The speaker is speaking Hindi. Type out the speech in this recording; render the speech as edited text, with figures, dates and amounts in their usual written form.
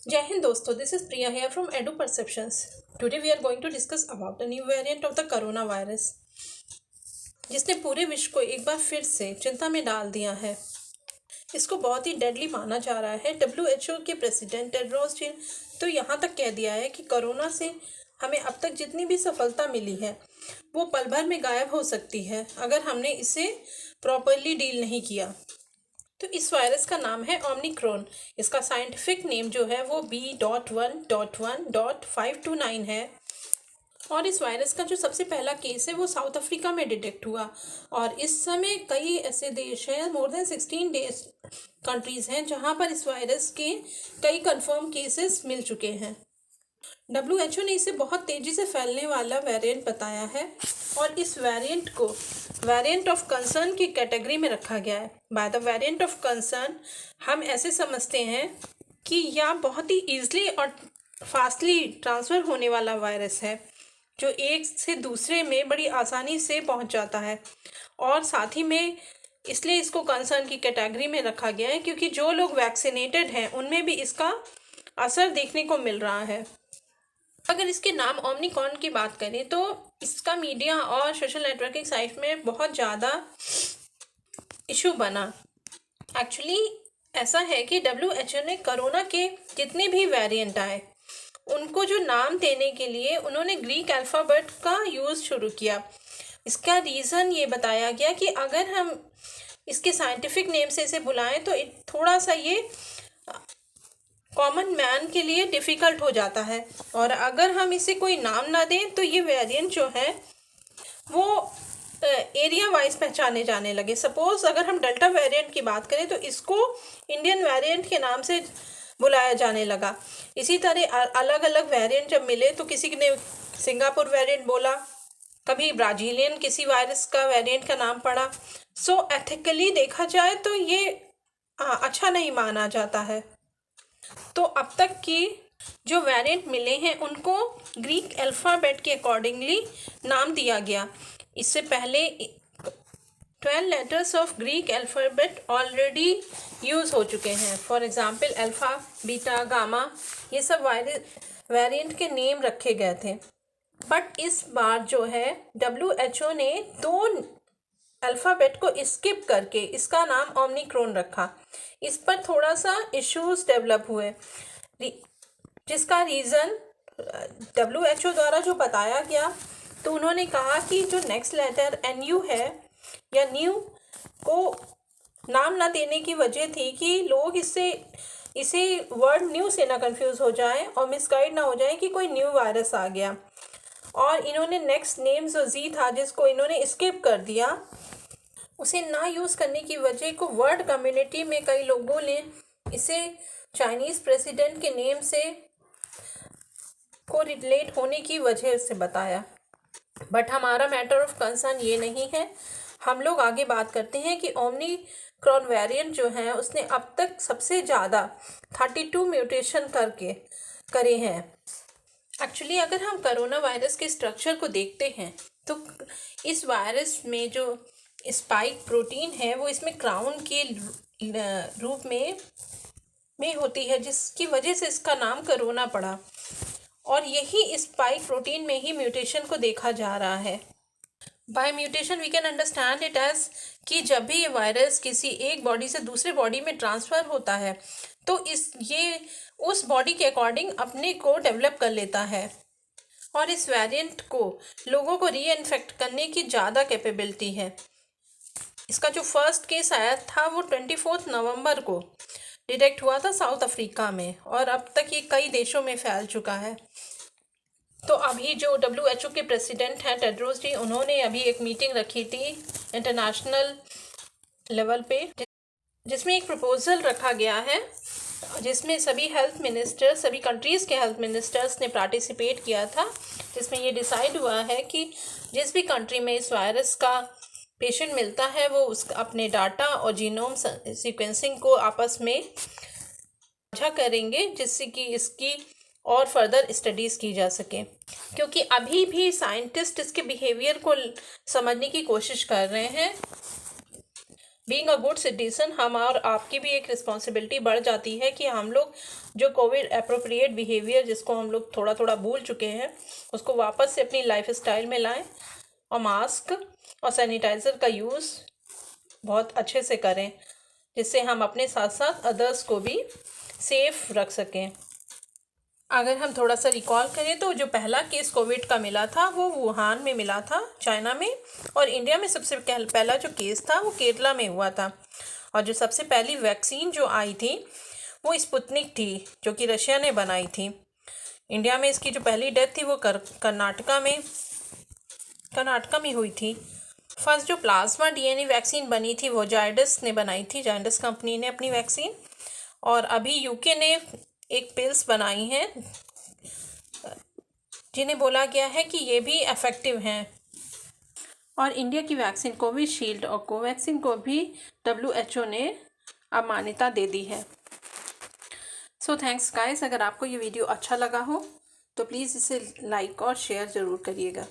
Jai Hind दोस्तों, this is Priya here from Edu Perceptions. Today we are going to discuss about a new variant of the coronavirus, जिसने पूरे विश्व को एक बार फिर से चिंता में डाल दिया है। इसको बहुत ही डेडली माना जा रहा है। WHO के प्रेसिडेंट टेड्रोस तो यहाँ तक कह दिया है कि कोरोना से हमें अब तक जितनी भी सफलता मिली है वो पल भर में गायब हो सकती है अगर हमने इसे प्रॉपरली डील नहीं किया। तो इस वायरस का नाम है ओमिक्रॉन। इसका साइंटिफिक नेम जो है वो B.1.1.529 है। और इस वायरस का जो सबसे पहला केस है वो साउथ अफ्रीका में डिटेक्ट हुआ। और इस समय कई ऐसे देश हैं, मोर देन 16 कंट्रीज़ हैं जहां पर इस वायरस के कई कंफर्म केसेस मिल चुके हैं। WHO ने इसे बहुत तेज़ी से फैलने वाला वेरिएंट बताया है और इस वेरिएंट को वेरिएंट ऑफ कंसर्न की कैटेगरी में रखा गया है। By the variant of concern हम ऐसे समझते हैं कि यह बहुत ही ईजिली और फास्टली ट्रांसफ़र होने वाला वायरस है जो एक से दूसरे में बड़ी आसानी से पहुंच जाता है। और साथ ही में इसलिए इसको कंसर्न की कैटेगरी में रखा गया है क्योंकि जो लोग वैक्सीनेटेड हैं उनमें भी इसका असर देखने को मिल रहा है। अगर इसके नाम ओमिक्रॉन की बात करें तो इसका मीडिया और सोशल नेटवर्किंग साइट में बहुत ज़्यादा इशू बना। एक्चुअली ऐसा है कि WHO ने कोरोना के जितने भी वेरिएंट आए उनको जो नाम देने के लिए उन्होंने ग्रीक अल्फ़ाबेट का यूज़ शुरू किया। इसका रीज़न ये बताया गया कि अगर हम इसके साइंटिफिक नेम से इसे बुलाएं तो थोड़ा सा ये कॉमन मैन के लिए डिफ़िकल्ट हो जाता है और अगर हम इसे कोई नाम ना दें तो ये वेरिएंट जो है वो एरिया वाइज पहचाने जाने लगे। सपोज़ अगर हम डेल्टा वेरिएंट की बात करें तो इसको इंडियन वेरिएंट के नाम से बुलाया जाने लगा। इसी तरह अलग अलग वेरिएंट जब मिले तो किसी ने सिंगापुर वेरिएंट बोला, कभी ब्राज़ीलियन किसी वायरस का वेरिएंट का नाम पड़ा। सो एथिकली देखा जाए तो ये अच्छा नहीं माना जाता है। तो अब तक की जो वेरिएंट मिले हैं उनको ग्रीक अल्फ़ाबेट के अकॉर्डिंगली नाम दिया गया। इससे पहले 12 letters of Greek alphabet already use हो चुके हैं। For example alpha, beta, gamma, ये सब वेरिएंट के नेम रखे गए थे। बट इस बार जो है WHO ने 2 अल्फ़ाबेट को स्किप करके इसका नाम ओमिक्रॉन रखा। इस पर थोड़ा सा इश्यूज डेवलप हुए जिसका रीज़न WHO द्वारा जो बताया गया तो उन्होंने कहा कि जो नेक्स्ट लेटर NU है या न्यू को नाम ना देने की वजह थी कि लोग इसे वर्ड न्यू से ना कंफ्यूज हो जाए और मिसगाइड ना हो जाए कि कोई न्यू वायरस आ गया। और इन्होंने नेक्स्ट नेम जो जी था जिसको इन्होंने स्किप कर दिया, उसे ना यूज़ करने की वजह को वर्ल्ड कम्युनिटी में कई लोगों ने इसे चाइनीज़ प्रेसिडेंट के नेम से को रिलेट होने की वजह से बताया। बट हमारा मैटर ऑफ कंसर्न ये नहीं है। हम लोग आगे बात करते हैं कि ओमिक्रॉन वेरिएंट जो है उसने अब तक सबसे ज़्यादा 32 म्यूटेशन करे हैं। एक्चुअली अगर हम कोरोना वायरस के स्ट्रक्चर को देखते हैं तो इस वायरस में जो स्पाइक प्रोटीन है वो इसमें क्राउन के रूप में होती है जिसकी वजह से इसका नाम कोरोना पड़ा। और यही स्पाइक प्रोटीन में ही म्यूटेशन को देखा जा रहा है। By mutation we can understand it as कि जब भी ये वायरस किसी एक बॉडी से दूसरे बॉडी में ट्रांसफ़र होता है तो ये उस बॉडी के अकॉर्डिंग अपने को डेवलप कर लेता है और इस वेरिएंट को लोगों को रीइन्फेक्ट करने की ज़्यादा कैपेबिलिटी है। इसका जो फर्स्ट केस आया था वो 24 नवंबर को डिटेक्ट हुआ था साउथ अफ्रीका में और अब तक ये कई देशों में फैल चुका है। तो अभी जो WHO के प्रेसिडेंट हैं टेड्रोस जी, उन्होंने अभी एक मीटिंग रखी थी इंटरनेशनल लेवल पे जिसमें एक प्रपोज़ल रखा गया है जिसमें सभी हेल्थ मिनिस्टर्स, सभी कंट्रीज़ के हेल्थ मिनिस्टर्स ने पार्टिसिपेट किया था, जिसमें ये डिसाइड हुआ है कि जिस भी कंट्री में इस वायरस का पेशेंट मिलता है वो उसका अपने डाटा और जीनोम सीक्वेंसिंग को आपस में साझा करेंगे जिससे कि इसकी और फर्दर स्टडीज़ की जा सके। क्योंकि अभी भी साइंटिस्ट इसके बिहेवियर को समझने की कोशिश कर रहे हैं। बीइंग अ गुड सिटीजन हम और आपकी भी एक रिस्पॉन्सिबिलिटी बढ़ जाती है कि हम लोग जो कोविड अप्रोप्रिएट बिहेवियर जिसको हम लोग थोड़ा थोड़ा भूल चुके हैं उसको वापस से अपनी लाइफ स्टाइल में लाएं और मास्क और सैनिटाइज़र का यूज़ बहुत अच्छे से करें, जिससे हम अपने साथ साथ अदर्स को भी सेफ रख सकें। अगर हम थोड़ा सा रिकॉल करें तो जो पहला केस कोविड का मिला था वो वुहान में मिला था, चाइना में, और इंडिया में सबसे पहला जो केस था वो केरला में हुआ था। और जो सबसे पहली वैक्सीन जो आई थी वो स्पुतनिक थी, जो कि रशिया ने बनाई थी। इंडिया में इसकी जो पहली डेथ थी वो कर्नाटका में हुई थी। फर्स्ट जो प्लाज्मा डीएनए वैक्सीन बनी थी वो जायडस ने बनाई थी, जायडस कंपनी ने अपनी वैक्सीन। और अभी यूके ने एक पिल्स बनाई हैं जिन्हें बोला गया है कि ये भी इफ़ेक्टिव हैं। और इंडिया की वैक्सीन कोविशील्ड और कोवैक्सीन को भी WHO ने अब मान्यता दे दी है। सो थैंक्स गाइस, अगर आपको ये वीडियो अच्छा लगा हो तो प्लीज़ इसे लाइक और शेयर ज़रूर करिएगा।